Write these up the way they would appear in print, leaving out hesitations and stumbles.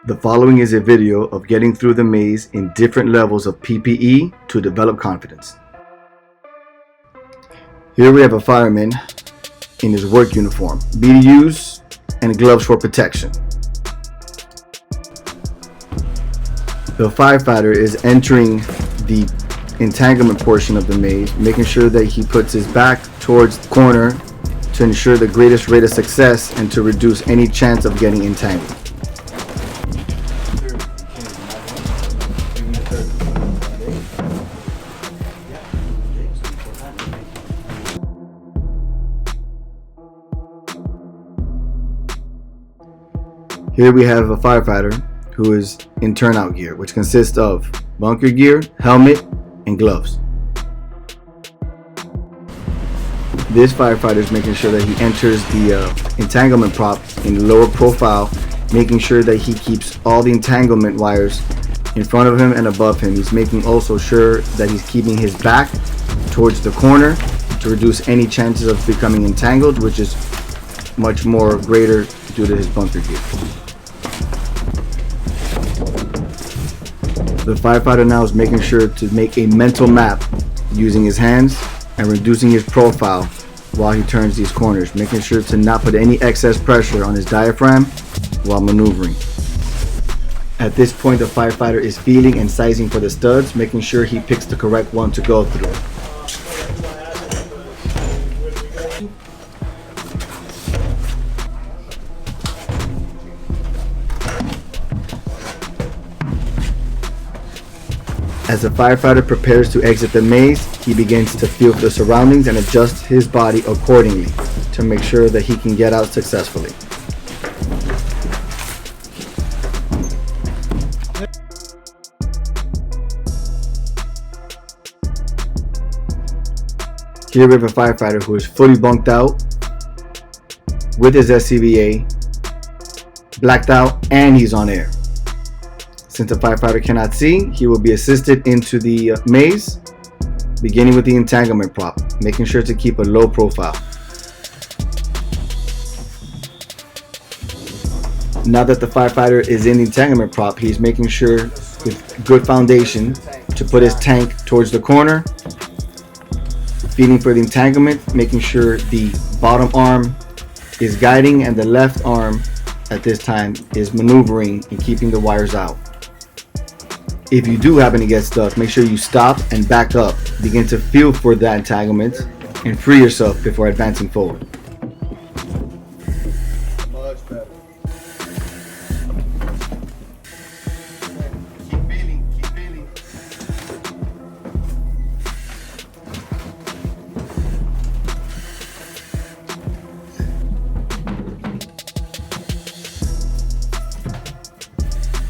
The following is a video of getting through the maze in different levels of PPE to develop confidence. Here we have a fireman in his work uniform, BDUs and gloves for protection. The firefighter is entering the entanglement portion of the maze, making sure that he puts his back towards the corner to ensure the greatest rate of success and to reduce any chance of getting entangled. Here we have a firefighter who is in turnout gear, which consists of bunker gear, helmet, and gloves. This firefighter is making sure that he enters the entanglement prop in lower profile, making sure that he keeps all the entanglement wires in front of him and above him. He's making also sure that he's keeping his back towards the corner to reduce any chances of becoming entangled, which is much more greater due to his bunker gear. The firefighter now is making sure to make a mental map using his hands and reducing his profile while he turns these corners, making sure to not put any excess pressure on his diaphragm while maneuvering. At this point, the firefighter is feeling and sizing for the studs, making sure he picks the correct one to go through. As the firefighter prepares to exit the maze, he begins to feel the surroundings and adjust his body accordingly to make sure that he can get out successfully. Here we have a firefighter who is fully bunked out with his SCBA, blacked out, and he's on air. Since the firefighter cannot see, he will be assisted into the maze, beginning with the entanglement prop, making sure to keep a low profile. Now that the firefighter is in the entanglement prop, he's making sure with good foundation to put his tank towards the corner, feeling for the entanglement, making sure the bottom arm is guiding and the left arm at this time is maneuvering and keeping the wires out. If you do happen to get stuck, make sure you stop and back up. Begin to feel for that entanglement and free yourself before advancing forward. Much better. Keep feeling, keep feeling.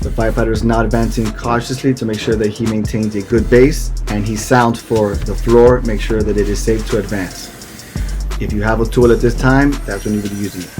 The firefighter is now advancing cautiously to make sure that he maintains a good base and he sounds for the floor, make sure that it is safe to advance. If you have a tool at this time, that's when you would be using it.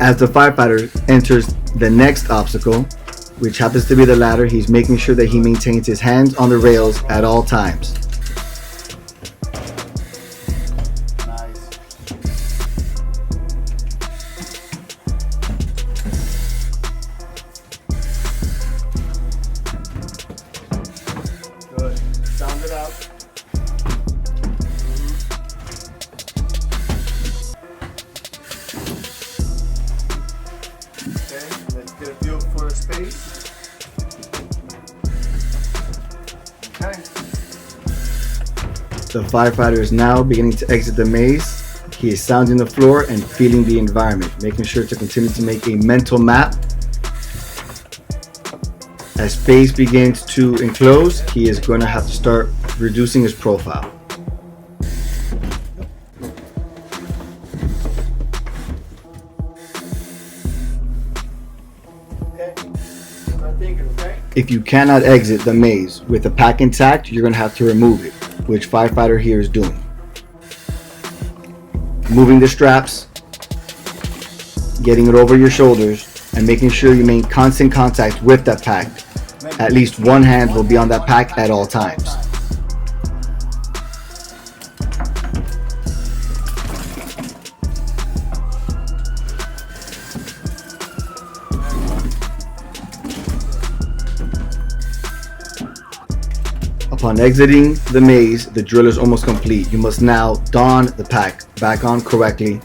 As the firefighter enters the next obstacle, which happens to be the ladder, he's making sure that he maintains his hands on the rails at all times. Nice. Good. Sound it out. Okay, let's get a feel for space. Okay. The firefighter is now beginning to exit the maze. He is sounding the floor and feeling the environment, making sure to continue to make a mental map. As space begins to enclose, he is going to have to start reducing his profile. Okay. Start thinking, okay? If you cannot exit the maze with the pack intact, you're going to have to remove it, which firefighter here is doing. Moving the straps, getting it over your shoulders, and making sure you maintain constant contact with that pack. At least one hand will be on that pack at all times. Upon exiting the maze, the drill is almost complete. You must now don the pack back on correctly